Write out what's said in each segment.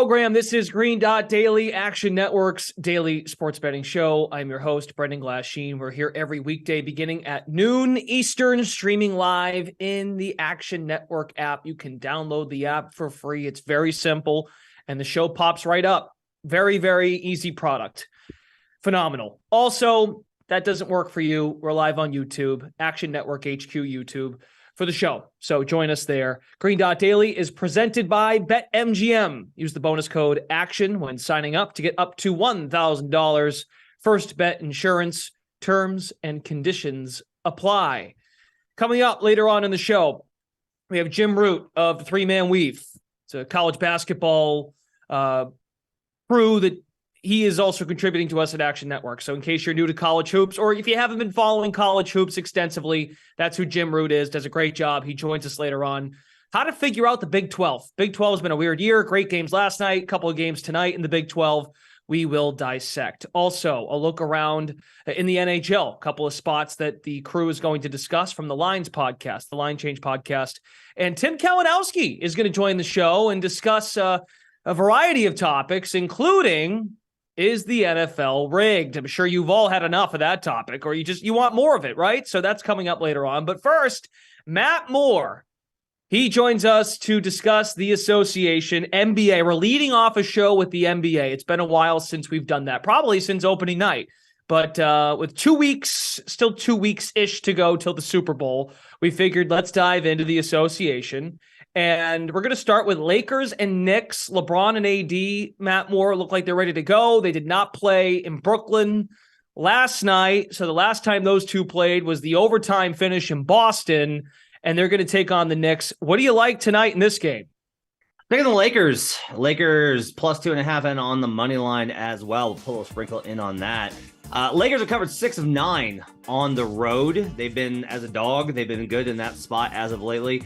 Program. This is Green Dot Daily, Action Network's daily sports betting show. I'm your host, Brendan Glasheen. We're here every weekday beginning at noon Eastern, streaming live in the Action Network app. You can download the app for free. It's very simple, and the show pops right up. Very, very easy product. Phenomenal. Also, that doesn't work for you. We're live on YouTube, Action Network HQ YouTube for the show. So join us there. Green Dot Daily is presented by BetMGM. Use the bonus code ACTION when signing up to get up to $1,000. First bet insurance. Terms and conditions apply. Coming up later on in the show, we have Jim Root of the Three Man Weave. It's a college basketball crew that he is also contributing to us at Action Network. So in case you're new to college hoops, or if you haven't been following college hoops extensively, that's who Jim Root is. Does a great job. He joins us later on. How to figure out the Big 12. Big 12 has been a weird year. Great games last night, couple of games tonight in the Big 12. We will dissect. Also, a look around in the NHL, a couple of spots that the crew is going to discuss from the Lines podcast, the Line Change podcast. And Tim Kalinowski is going to join the show and discuss a variety of topics, including, is the NFL rigged? I'm sure you've all had enough of that topic, or you want more of it, right? So that's coming up later on. But first, Matt Moore. He joins us to discuss the association, NBA. We're leading off a show with the NBA. It's been a while since we've done that, probably since opening night. But with 2 weeks, still 2 weeks-ish to go till the Super Bowl, we figured let's dive into the association. And we're going to start with Lakers and Knicks. LeBron and AD, Matt Moore, look like they're ready to go. They did not play in Brooklyn last night. So the last time those two played was the overtime finish in Boston, and they're going to take on the Knicks. What do you like tonight in this game? Look at the Lakers. Lakers plus 2.5 and on the money line as well. We'll pull a sprinkle in on that. Lakers have covered 6 of 9 on the road. They've been, as a dog, they've been good in that spot as of lately.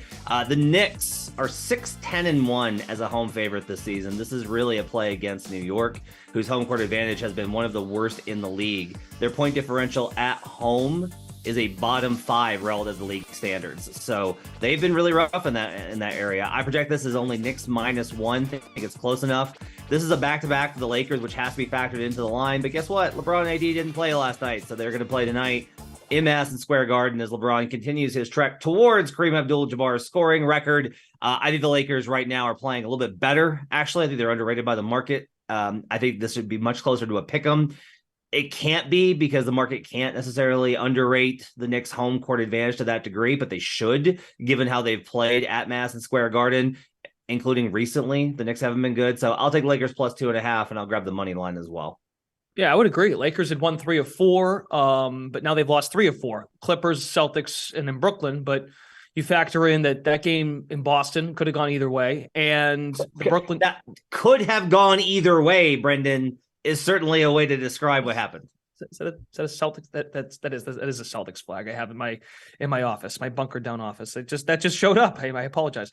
The Knicks are 6-10-1 as a home favorite this season. This is really a play against New York, whose home court advantage has been one of the worst in the league. Their point differential at home is a bottom 5 relative to league standards. So they've been really rough in that area. I project this as only Knicks -1. I think it's close enough. This is a back-to-back for the Lakers, which has to be factored into the line. But guess what? LeBron and AD didn't play last night, so they're going to play tonight in Madison Square Garden as LeBron continues his trek towards Kareem Abdul-Jabbar's scoring record. I think the Lakers right now are playing a little bit better. Actually, I think they're underrated by the market. I think this would be much closer to a pick'em. It can't be because the market can't necessarily underrate the Knicks' home court advantage to that degree, but they should, given how they've played at Madison Square Garden, including recently. The Knicks haven't been good. So I'll take Lakers plus 2.5, and I'll grab the money line as well. Yeah, I would agree. Lakers had won 3 of 4, but now they've lost 3 of 4. Clippers, Celtics, and then Brooklyn. But you factor in that game in Boston could have gone either way. And the Brooklyn... That could have gone either way, Brendan, is certainly a way to describe what happened. Is that a Celtics? That is a Celtics flag I have in my office, my bunker down office. That just showed up. I apologize.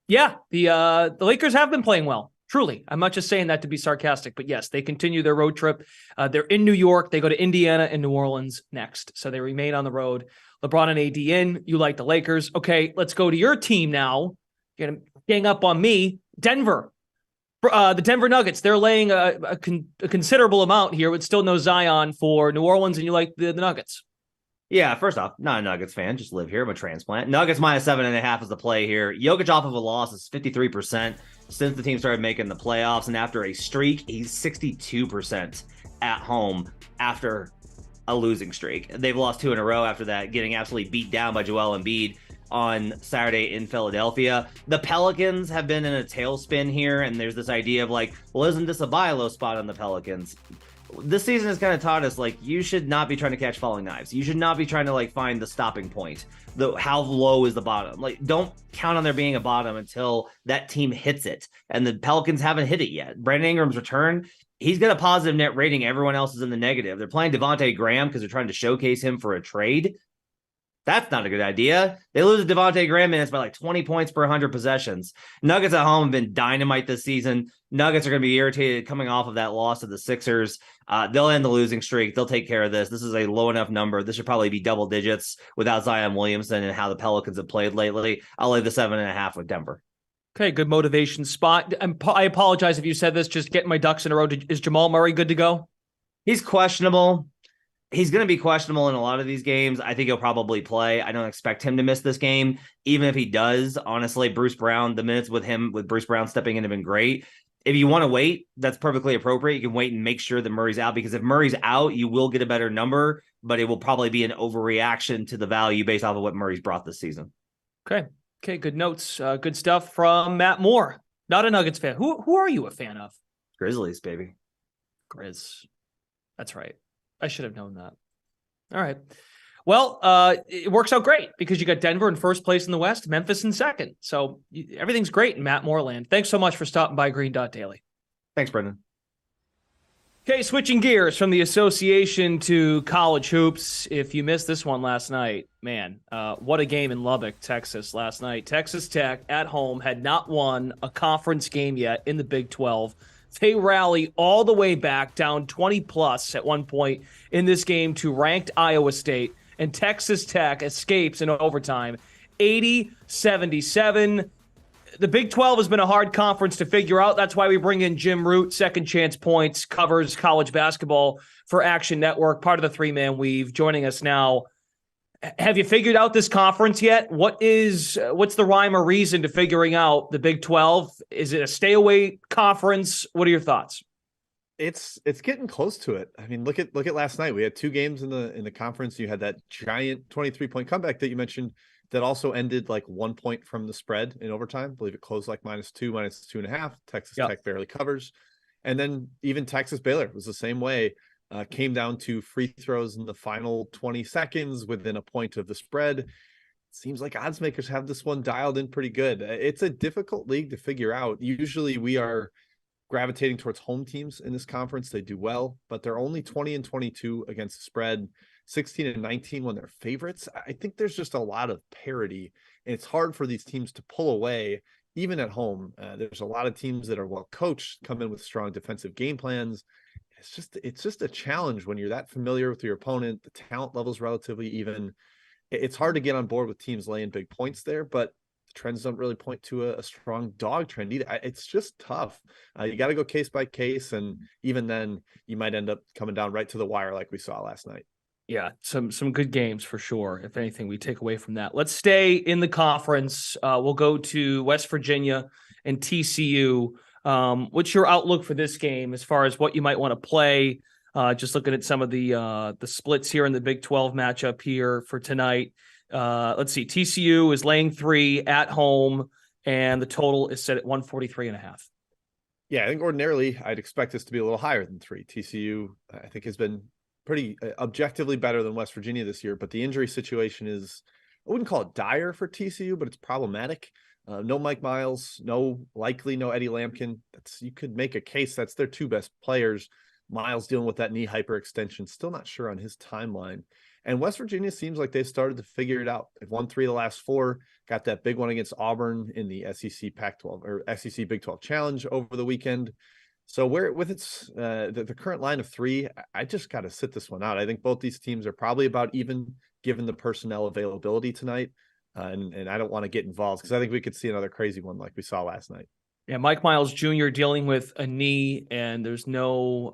Yeah, the Lakers have been playing well. Truly, I'm not just saying that to be sarcastic, but yes, they continue their road trip. They're in New York. They go to Indiana and New Orleans next, so they remain on the road. LeBron and AD in. You like the Lakers? Okay, let's go to your team now. You're gonna gang up on me, Denver. The Denver Nuggets, they're laying a considerable amount here with still no Zion for New Orleans, and you like the Nuggets. Yeah, first off, not a Nuggets fan, just live here. I'm a transplant. Nuggets -7.5 is the play here. Jokic off of a loss is 53% since the team started making the playoffs, and after a streak, he's 62% at home after a losing streak. They've lost 2 in a row after that, getting absolutely beat down by Joel Embiid on Saturday in Philadelphia. The Pelicans have been in a tailspin here, and there's this idea of like, well, isn't this a buy low spot on the Pelicans? This season has kind of taught us, like, you should not be trying to catch falling knives. You should not be trying to, like, find the stopping point. How low is the bottom? Like, don't count on there being a bottom until that team hits it. And the Pelicans haven't hit it yet. Brandon Ingram's return, he's got a positive net rating. Everyone else is in the negative. They're playing Devontae Graham because they're trying to showcase him for a trade. That's not a good idea. They lose to Devontae Graham minutes by like 20 points per 100 possessions. Nuggets at home have been dynamite this season. Nuggets are going to be irritated coming off of that loss to the Sixers. They'll end the losing streak. They'll take care of this. This is a low enough number. This should probably be double digits without Zion Williamson and how the Pelicans have played lately. I'll lay the 7.5 with Denver. Okay, good motivation spot. I apologize if you said this, just getting my ducks in a row. Is Jamal Murray good to go? He's questionable. He's going to be questionable in a lot of these games. I think he'll probably play. I don't expect him to miss this game. Even if he does, honestly, Bruce Brown, the minutes with Bruce Brown stepping in have been great. If you want to wait, that's perfectly appropriate. You can wait and make sure that Murray's out, because if Murray's out, you will get a better number, but it will probably be an overreaction to the value based off of what Murray's brought this season. Okay. Good notes. Good stuff from Matt Moore. Not a Nuggets fan. Who are you a fan of? Grizzlies, baby. Grizz. That's right. I should have known that. All right. Well, it works out great because you got Denver in first place in the West, Memphis in second. So everything's great in Matt Moreland. Thanks so much for stopping by Green Dot Daily. Thanks, Brendan. Okay, switching gears from the association to college hoops. If you missed this one last night, man, what a game in Lubbock, Texas last night. Texas Tech at home had not won a conference game yet in the Big 12. They rally all the way back down 20 plus at one point in this game to ranked Iowa State, and Texas Tech escapes in overtime 80-77. The Big 12 has been a hard conference to figure out. That's why we bring in Jim Root, Second Chance Points, covers college basketball for Action Network, part of the three-man weave, joining us now. Have you figured out this conference yet? What's the rhyme or reason to figuring out the Big 12? Is it a stay away conference? What are your thoughts? It's getting close to it. I mean, look at last night. We had two games in the conference. You had that giant 23-point comeback that you mentioned that also ended like 1 point from the spread in overtime. I believe it closed like -2, -2.5. Texas Tech barely covers. And then even Texas Baylor was the same way. Came down to free throws in the final 20 seconds within a point of the spread. It seems like odds makers have this one dialed in pretty good. It's a difficult league to figure out. Usually we are gravitating towards home teams in this conference. They do well, but they're only 20-22 against the spread, 16-19 when they're favorites. I think there's just a lot of parity, and it's hard for these teams to pull away, even at home. There's a lot of teams that are well coached, come in with strong defensive game plans. It's just a challenge when you're that familiar with your opponent. The talent level's relatively even. It's hard to get on board with teams laying big points there, but the trends don't really point to a strong dog trend either. It's just tough. You got to go case by case, and even then you might end up coming down right to the wire like we saw last night. Yeah, some good games for sure. If anything, we take away from that. Let's stay in the conference. We'll go to West Virginia and TCU. What's your outlook for this game as far as what you might want to play? Just looking at some of the splits here in the Big 12 matchup here for tonight. Let's see. TCU is laying 3 at home, and the total is set at 143.5. Yeah, I think ordinarily I'd expect this to be a little higher than 3. TCU, I think, has been pretty objectively better than West Virginia this year, but the injury situation is, I wouldn't call it dire for TCU, but it's problematic. No Mike Miles, no Eddie Lampkin. You could make a case that's their two best players. Miles dealing with that knee hyperextension, still not sure on his timeline. And West Virginia seems like they've started to figure it out. They've won 3 of the last 4, got that big one against Auburn in the SEC Pac-12 or SEC Big 12 Challenge over the weekend. So with its the current line of 3, I just got to sit this one out. I think both these teams are probably about even given the personnel availability tonight. And I don't want to get involved because I think we could see another crazy one like we saw last night. Yeah, Mike Miles Jr. dealing with a knee, and there's no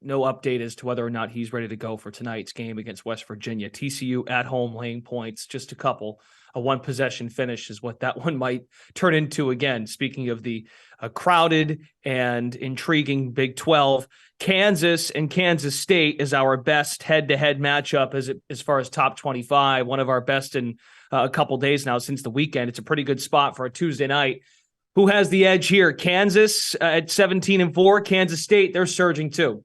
update as to whether or not he's ready to go for tonight's game against West Virginia. TCU at home laying points, just a couple. A one possession finish is what that one might turn into again. Speaking of the crowded and intriguing Big 12, Kansas and Kansas State is our best head-to-head matchup as far as top 25, one of our best in a couple days now since the weekend. It's a pretty good spot for a Tuesday night. Who has the edge here? Kansas at 17-4. Kansas State, they're surging too.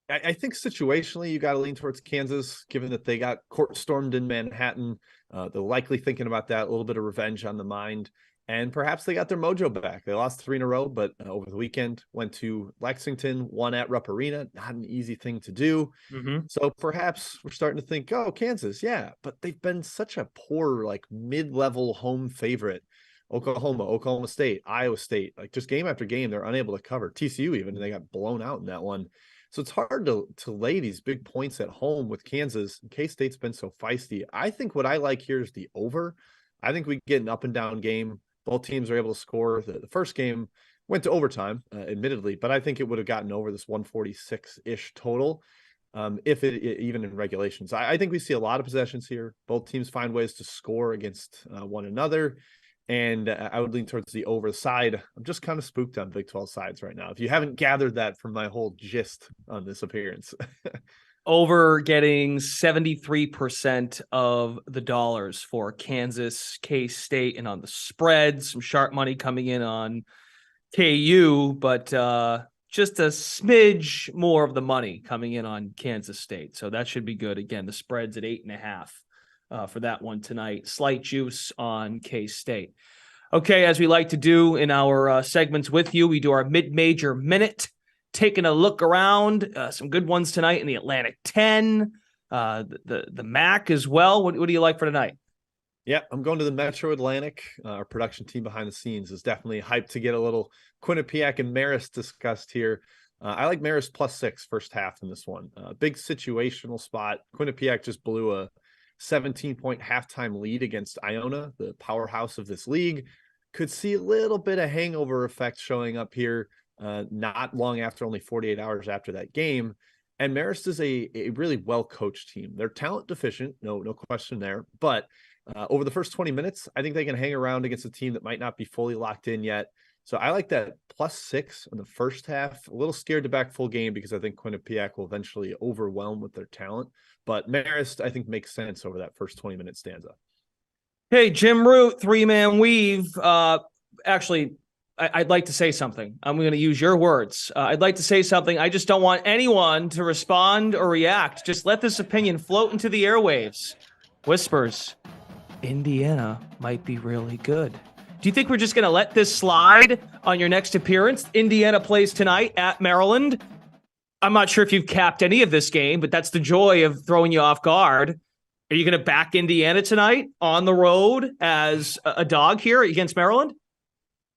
I think situationally you got to lean towards Kansas, given that they got court stormed in Manhattan. They're likely thinking about that, a little bit of revenge on the mind. And perhaps they got their mojo back. They lost 3 in a row, but over the weekend went to Lexington, won at Rupp Arena. Not an easy thing to do. Mm-hmm. So perhaps we're starting to think, oh, Kansas, yeah. But they've been such a poor, like mid-level home favorite. Oklahoma State, Iowa State, like just game after game, they're unable to cover. TCU even, and they got blown out in that one. So it's hard to lay these big points at home with Kansas. K-State's been so feisty. I think what I like here is the over. I think we get an up and down game. Both teams are able to score. The first game went to overtime, admittedly, but I think it would have gotten over this 146-ish total if it even in regulation. So I think we see a lot of possessions here. Both teams find ways to score against one another. And I would lean towards the over side. I'm just kind of spooked on Big 12 sides right now. If you haven't gathered that from my whole gist on this appearance. Over getting 73% of the dollars for Kansas, K-State, and on the spread. Some sharp money coming in on KU, but just a smidge more of the money coming in on Kansas State. So that should be good. Again, the spread's at 8.5 for that one tonight. Slight juice on K-State. Okay, as we like to do in our segments with you, we do our mid-major minute, taking a look around. Some good ones tonight in the Atlantic 10, the MAC as well. What do you like for tonight? Yeah, I'm going to the Metro Atlantic. Our production team behind the scenes is definitely hyped to get a little Quinnipiac and Marist discussed here. I like Marist +6 first half in this one. Big situational spot. Quinnipiac just blew a 17-point halftime lead against Iona, the powerhouse of this league. Could see a little bit of hangover effect showing up here, not long after, only 48 hours after that game. And Marist is a really well-coached team. They're talent deficient, no question there. But over the first 20 minutes, I think they can hang around against a team that might not be fully locked in yet. So I like that +6 in the first half. A little scared to back full game because I think Quinnipiac will eventually overwhelm with their talent. But Marist, I think, makes sense over that first 20-minute stanza. Hey, Jim Root, three-man weave. Actually, I'd like to say something. I'm going to use your words. I'd like to say something. I just don't want anyone to respond or react. Just let this opinion float into the airwaves. Whispers, Indiana might be really good. Do you think we're just going to let this slide on your next appearance? Indiana plays tonight at Maryland. I'm not sure if you've capped any of this game, but that's the joy of throwing you off guard. Are you going to back Indiana tonight on the road as a dog here against Maryland?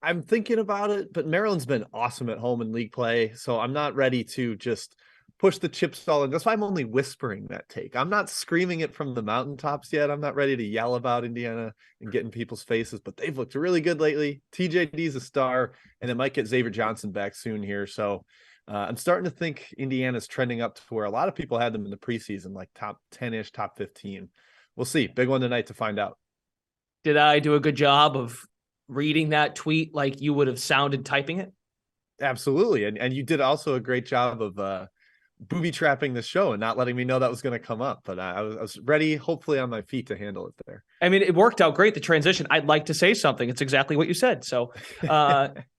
I'm thinking about it, but Maryland's been awesome at home in league play, so I'm not ready to just push the chips all in. That's why I'm only whispering that take. I'm not screaming it from the mountaintops yet. I'm not ready to yell about Indiana and get in people's faces, but they've looked really good lately. TJD's a star, and it might get Xavier Johnson back soon here. So I'm starting to think Indiana's trending up to where a lot of people had them in the preseason, like top 10-ish, top 15. We'll see. Big one tonight to find out. Did I do a good job of reading that tweet like you would have sounded typing it? Absolutely. And you did also a great job of booby trapping the show and not letting me know that was going to come up. But I was ready, hopefully on my feet to handle it there. I mean, it worked out great, the transition. I'd like to say something. It's exactly what you said. So,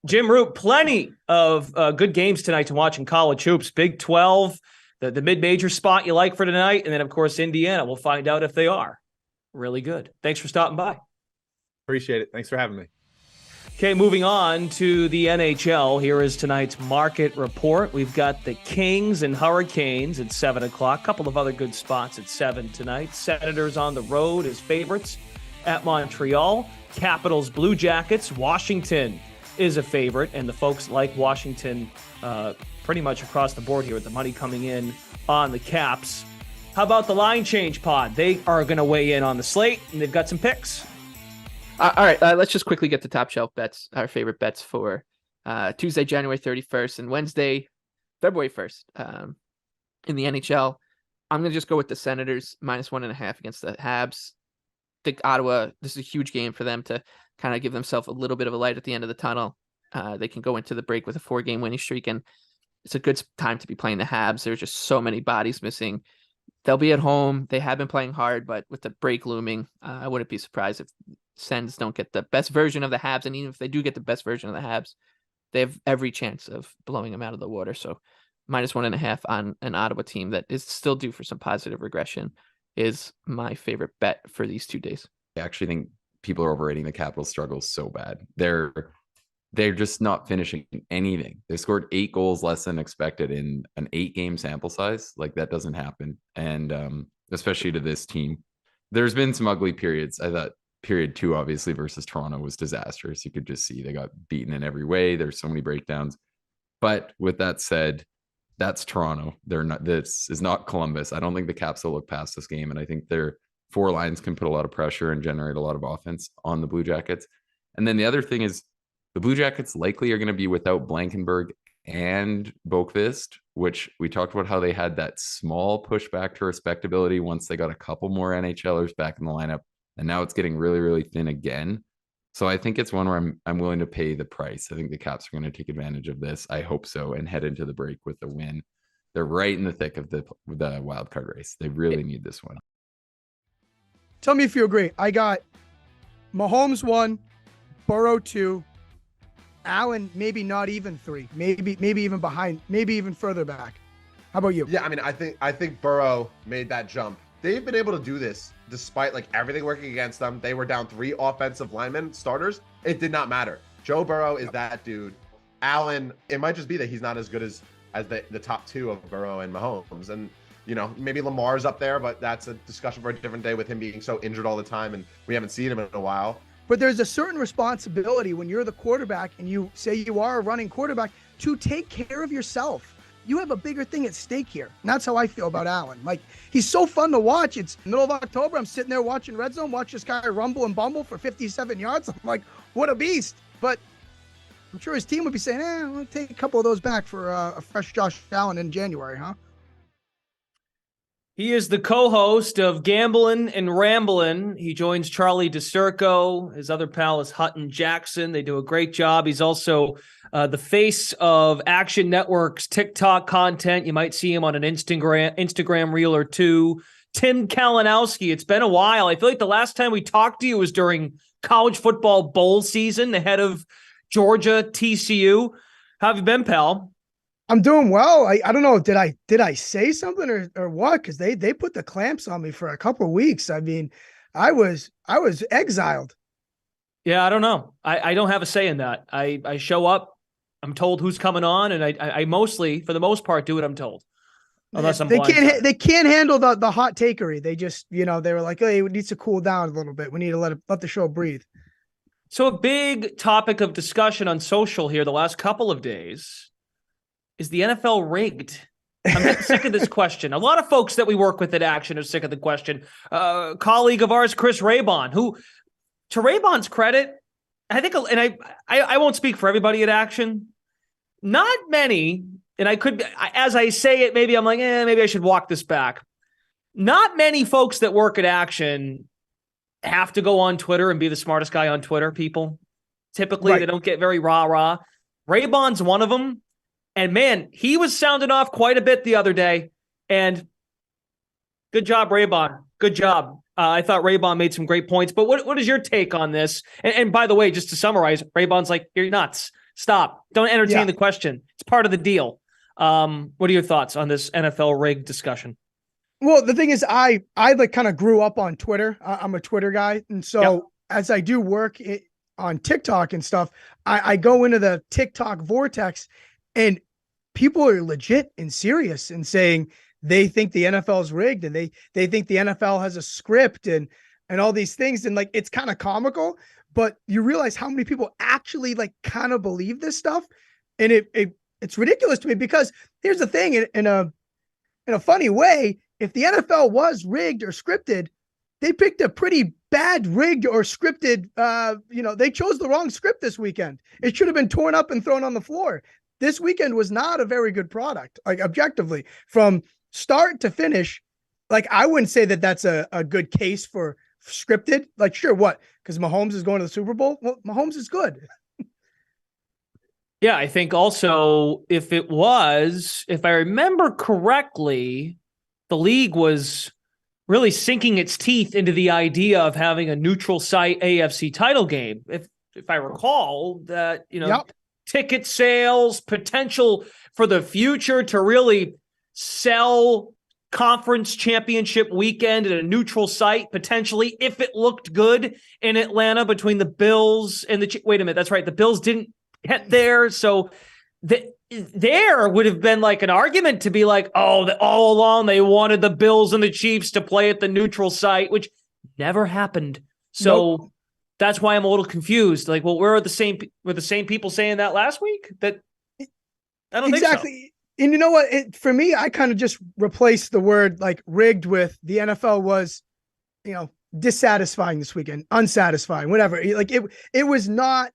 Jim Root, plenty of good games tonight to watch in college hoops. Big 12, the mid-major spot you like for tonight. And then, of course, Indiana. We'll find out if they are really good. Thanks for stopping by. Appreciate it. Thanks for having me. Okay, moving on to the NHL. Here is tonight's market report. We've got the Kings and Hurricanes at 7 o'clock. A couple of other good spots at 7 tonight. Senators on the road as favorites at Montreal. Capitals, Blue Jackets. Washington is a favorite, and the folks like Washington pretty much across the board here with the money coming in on the Caps. How about the line change pod? They are going to weigh in on the slate, and they've got some picks. All right, let's just quickly get the top shelf bets, our favorite bets for Tuesday, January 31st and Wednesday, February 1st in the NHL. I'm going to just go with the Senators -1.5 against the Habs. I think Ottawa, this is a huge game for them to kind of give themselves a little bit of a light at the end of the tunnel. They can go into the break with a 4-game winning streak, and it's a good time to be playing the Habs. There's just so many bodies missing. They'll be at home. They have been playing hard, but with the break looming, I wouldn't be surprised if Sens don't get the best version of the Habs, and even if they do get the best version of the Habs, they have every chance of blowing them out of the water. So -1.5 on an Ottawa team that is still due for some positive regression is my favorite bet for these 2 days. I actually think people are overrating the Capitals' struggles so bad. They're just not finishing anything. They scored 8 goals less than expected in an 8-game sample size. Like, that doesn't happen. And especially to this team, there's been some ugly periods. I thought period 2, obviously, versus Toronto was disastrous. You could just see they got beaten in every way. There's so many breakdowns. But with that said, that's Toronto. This is not Columbus. I don't think the Caps will look past this game. And I think their 4 lines can put a lot of pressure and generate a lot of offense on the Blue Jackets. And then the other thing is the Blue Jackets likely are going to be without Blankenberg and Boqvist, which we talked about how they had that small pushback to respectability once they got a couple more NHLers back in the lineup. And now it's getting really, really thin again. So I think it's one where I'm willing to pay the price. I think the Caps are going to take advantage of this. I hope so, and head into the break with a win. They're right in the thick of the wild card race. They really need this one. Tell me if you agree. I got Mahomes 1, Burrow 2, Allen maybe not even 3, maybe even behind, maybe even further back. How about you? Yeah, I mean, I think Burrow made that jump. They've been able to do this despite like everything working against them. They were down 3 offensive linemen, starters. It did not matter. Joe Burrow is that dude. Allen, it might just be that he's not as good as the top 2 of Burrow and Mahomes. And, you know, maybe Lamar's up there, but that's a discussion for a different day with him being so injured all the time and we haven't seen him in a while. But there's a certain responsibility when you're the quarterback and you say you are a running quarterback to take care of yourself. You have a bigger thing at stake here. And that's how I feel about Allen. Like, he's so fun to watch. It's middle of October. I'm sitting there watching Red Zone, watch this guy rumble and bumble for 57 yards. I'm like, what a beast. But I'm sure his team would be saying, we'll take a couple of those back for a fresh Josh Allen in January, huh? He is the co-host of Gamblin' and Ramblin'. He joins Charlie DeCirco. His other pal is Hutton Jackson. They do a great job. He's also the face of Action Network's TikTok content. You might see him on an Instagram reel or two. Tim Kalinowski. It's been a while. I feel like the last time we talked to you was during college football bowl season ahead of Georgia TCU. How have you been, pal? I'm doing well. I don't know. Did I say something or what? Because they put the clamps on me for a couple of weeks. I mean, I was exiled. Yeah, I don't know. I don't have a say in that. I show up. I'm told who's coming on, and I mostly, for the most part, do what I'm told. Unless I'm they can't handle the hot takery. They just, they were like, hey, it needs to cool down a little bit. We need to let the show breathe. So a big topic of discussion on social here the last couple of days is the NFL rigged? I'm getting sick of this question. A lot of folks that we work with at Action are sick of the question. Colleague of ours, Chris Raybon, who, to Raybon's credit, I think, and I won't speak for everybody at Action, not many, and I could, as I say it, maybe I'm like, maybe I should walk this back. Not many folks that work at Action have to go on Twitter and be the smartest guy on Twitter, people. Typically, They don't get very rah-rah. Raybon's one of them. And man, he was sounding off quite a bit the other day. And good job, Raybon. Good job. I thought Raybon made some great points. But what is your take on this? And by the way, just to summarize, Raybon's like, you're nuts. Stop. Don't entertain the question. It's part of the deal. What are your thoughts on this NFL rig discussion? Well, the thing is, I like kind of grew up on Twitter. I'm a Twitter guy. And so as I do work on TikTok and stuff, I go into the TikTok vortex and people are legit and serious and saying they think the NFL is rigged and they think the NFL has a script and all these things. And like, it's kind of comical, but you realize how many people actually like kind of believe this stuff. And it's ridiculous to me because here's the thing, in a funny way, if the NFL was rigged or scripted, they picked a pretty bad rigged or scripted, they chose the wrong script this weekend. It should have been torn up and thrown on the floor. This weekend was not a very good product, like objectively, from start to finish. Like, I wouldn't say that that's a good case for scripted. Like, sure, what? Because Mahomes is going to the Super Bowl? Well, Mahomes is good. Yeah, I think also if I remember correctly, the league was really sinking its teeth into the idea of having a neutral site AFC title game. If I recall that, ticket sales, potential for the future to really sell conference championship weekend at a neutral site, potentially, if it looked good in Atlanta between the Bills and wait a minute, that's right. The Bills didn't get there. So there would have been like an argument to be like, all along they wanted the Bills and the Chiefs to play at the neutral site, which never happened. So that's why I'm a little confused. Like, well, were the same people saying that last week? That I don't think so. And you know what? For me, I kind of just replaced the word like rigged with the NFL was, dissatisfying this weekend, unsatisfying, whatever. Like it was not,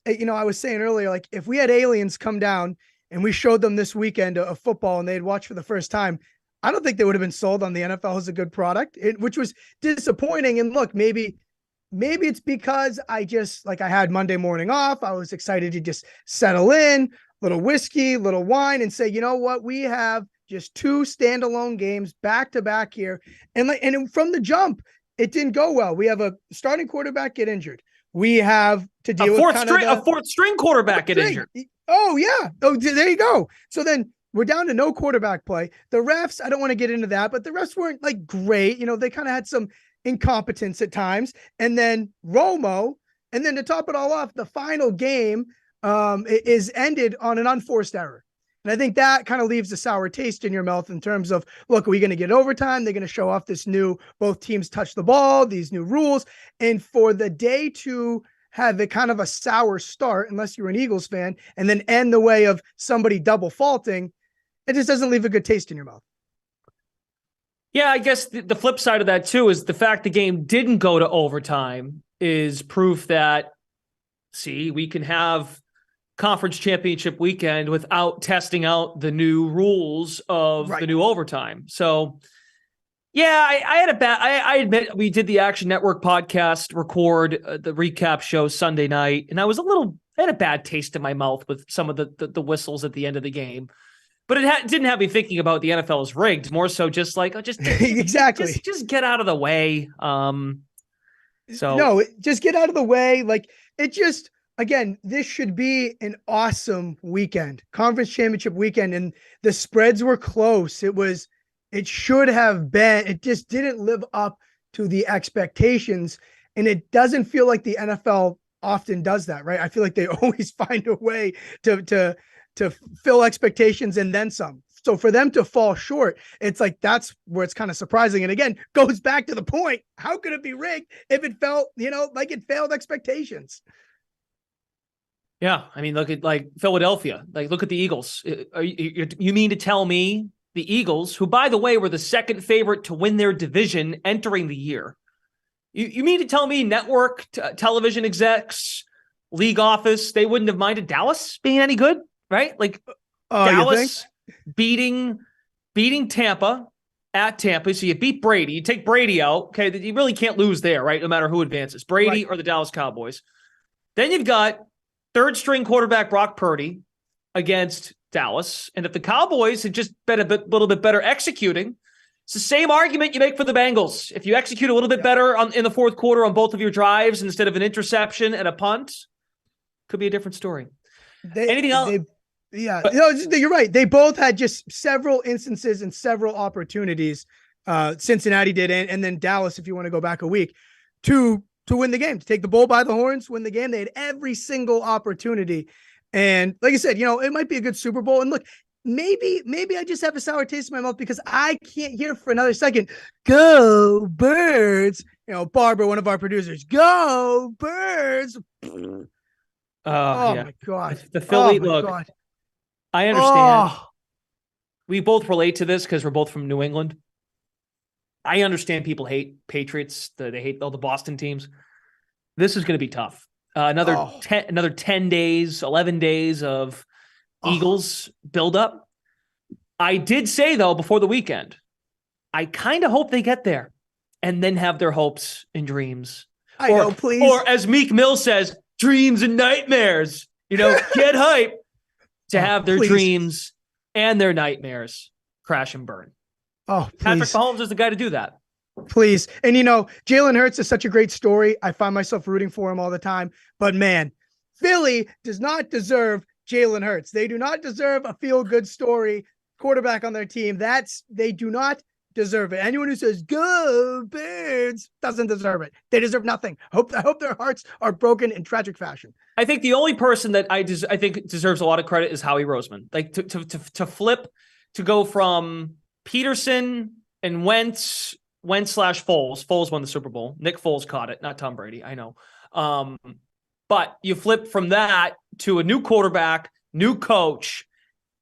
I was saying earlier, like if we had aliens come down and we showed them this weekend of football and they'd watch for the first time, I don't think they would have been sold on the NFL as a good product, which was disappointing. And look, maybe it's because I had Monday morning off. I was excited to just settle in, little whiskey, little wine, and say, you know what? We have just 2 standalone games back to back here. And from the jump, it didn't go well. We have a starting quarterback get injured. We have to deal with a fourth string quarterback get injured. Oh yeah. Oh, there you go. So then we're down to no quarterback play. The refs, I don't want to get into that, but the refs weren't like great. They kind of had some incompetence at times. And then Romo, and then to top it all off, the final game is ended on an unforced error. And I think that kind of leaves a sour taste in your mouth in terms of, look, are we going to get overtime? They're going to show off this new, both teams touch the ball, these new rules. And for the day to have a kind of a sour start, unless you're an Eagles fan, and then end the way of somebody double faulting, it just doesn't leave a good taste in your mouth. Yeah, I guess the flip side of that too is the fact the game didn't go to overtime is proof that, we can have conference championship weekend without testing out the new rules of the new overtime. So yeah, I had I admit we did the Action Network podcast record the recap show Sunday night, and I had a bad taste in my mouth with some of the whistles at the end of the game. But it didn't have me thinking about the NFL is rigged. More so, just like exactly, just get out of the way. Just get out of the way. Like it just, again, this should be an awesome weekend, conference championship weekend, and the spreads were close. It should have been. It just didn't live up to the expectations, and it doesn't feel like the NFL often does that, right? I feel like they always find a way to fill expectations and then some. So for them to fall short, it's like, that's where it's kind of surprising. And again, goes back to the point. How could it be rigged if it felt, like it failed expectations? Yeah. I mean, look at like Philadelphia, like look at the Eagles. You mean to tell me the Eagles, who by the way, were the second favorite to win their division entering the year. You mean to tell me network television execs, league office, they wouldn't have minded Dallas being any good? Right? Like Dallas beating Tampa at Tampa. So you beat Brady. You take Brady out. Okay. You really can't lose there, right? No matter who advances, Brady or the Dallas Cowboys. Then you've got third string quarterback Brock Purdy against Dallas. And if the Cowboys had just been little bit better executing, it's the same argument you make for the Bengals. If you execute a little bit better in the fourth quarter on both of your drives instead of an interception and a punt, could be a different story. Anything else? You're right. They both had just several instances and several opportunities. Cincinnati did, and then Dallas, if you want to go back a week, to win the game, to take the bull by the horns, win the game. They had every single opportunity. And like I said, it might be a good Super Bowl. And look, maybe I just have a sour taste in my mouth because I can't hear for another second, "Go Birds." Barbara, one of our producers, "Go Birds." My God. The Philly, look, God. I understand. We both relate to this because we're both from New England. I understand people hate Patriots. They hate all the Boston teams. This is going to be tough. Another 10 days, 11 days of Eagles buildup. I did say, though, before the weekend, I kind of hope they get there and then have their hopes and dreams. Please. Or as Meek Mill says, dreams and nightmares. Get hype to have their dreams and their nightmares crash and burn. Oh, please. Patrick Mahomes is the guy to do that. Please. And Jalen Hurts is such a great story. I find myself rooting for him all the time. But man, Philly does not deserve Jalen Hurts. They do not deserve a feel-good story quarterback on their team. They do not deserve it. Anyone who says "Go Birds" doesn't deserve it. They deserve nothing. I hope their hearts are broken in tragic fashion. I think the only person that I think deserves a lot of credit is Howie Roseman. Like to flip, to go from Peterson and Wentz / Foles. Foles won the Super Bowl. Nick Foles caught it, not Tom Brady. I know. But you flip from that to a new quarterback, new coach,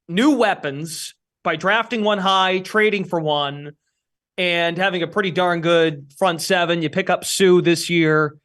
new weapons by drafting one high, trading for one. and having a pretty darn good front seven. You pick up Sue this year.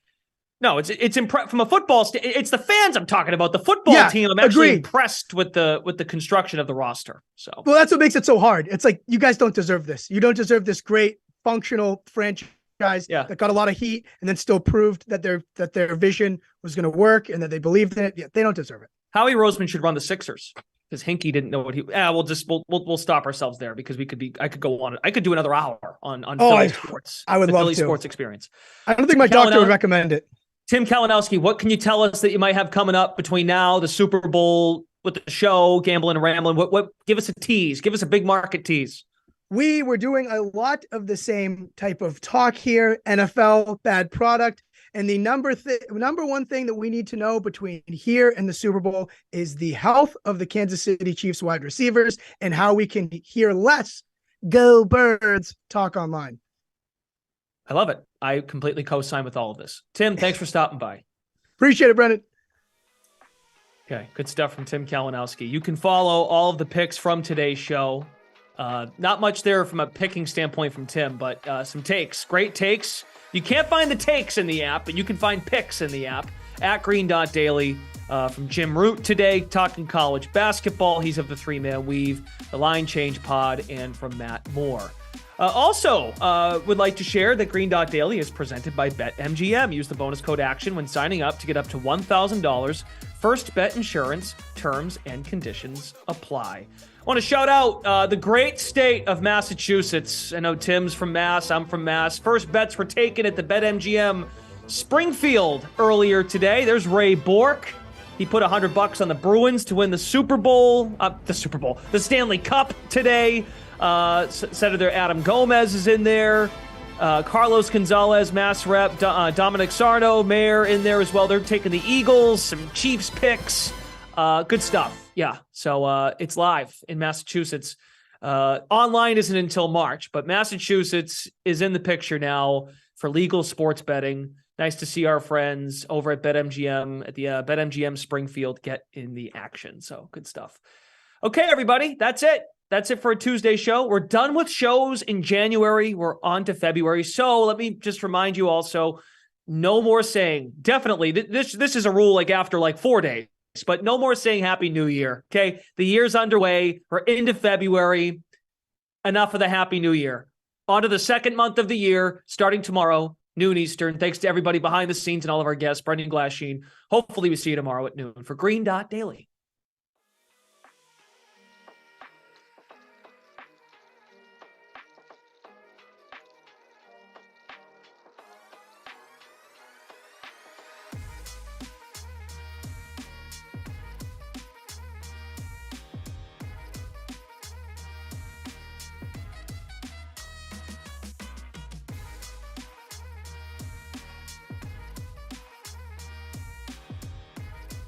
No, it's from a football it's the fans I'm talking about. The football team, I'm actually impressed with the construction of the roster. So, well, that's what makes it so hard. It's like, you guys don't deserve this. You don't deserve this great functional franchise that got a lot of heat and then still proved that their vision was going to work and that they believed in it. Yeah, they don't deserve it. Howie Roseman should run the Sixers because Hinkie didn't know what he. We'll stop ourselves there because I could go on. I could do another hour on Philly sports. I would love Philly to. Sports experience. I don't think my doctor would recommend it. Tim Kalinowski, what can you tell us that you might have coming up between now, the Super Bowl, with the show, Gambling and Rambling? What? Give us a tease. Give us a big market tease. We were doing a lot of the same type of talk here. NFL, bad product. And the number one thing that we need to know between here and the Super Bowl is the health of the Kansas City Chiefs wide receivers and how we can hear less Go Birds talk online. I love it. I completely co-sign with all of this. Tim, thanks for stopping by. Appreciate it, Brendan. Okay, good stuff from Tim Kalinowski. You can follow all of the picks from today's show. Not much there from a picking standpoint from Tim, but some takes. Great takes. You can't find the takes in the app, but you can find picks in the app at green.daily. From Jim Root today, talking college basketball. He's of the 3-Man Weave, the Line Change Pod, and from Matt Moore. Also, would like to share that Green Dot Daily is presented by BetMGM. Use the bonus code ACTION when signing up to get up to $1,000. First bet insurance, terms and conditions apply. I want to shout out the great state of Massachusetts. I know Tim's from Mass, I'm from Mass. First bets were taken at the BetMGM Springfield earlier today. There's Ray Bork. He put $100 on the Bruins to win the Stanley Cup today. Senator Adam Gomez is in there. Carlos Gonzalez, Mass Rep. Dominic Sarno, Mayor, in there as well. They're taking the Eagles, some Chiefs picks. Good stuff. Yeah. So it's live in Massachusetts. Online isn't until March, but Massachusetts is in the picture now for legal sports betting. Nice to see our friends over at BetMGM, at the BetMGM Springfield, get in the action. So good stuff. Okay, everybody, that's it. That's it for a Tuesday show. We're done with shows in January. We're on to February. So let me just remind you also, no more saying, definitely, this is a rule like after like 4 days, but no more saying Happy New Year, okay? The year's underway. We're into February. Enough of the Happy New Year. On to the second month of the year, starting tomorrow, noon Eastern. Thanks to everybody behind the scenes and all of our guests, Brendan Glasheen. Hopefully we see you tomorrow at noon for Green Dot Daily.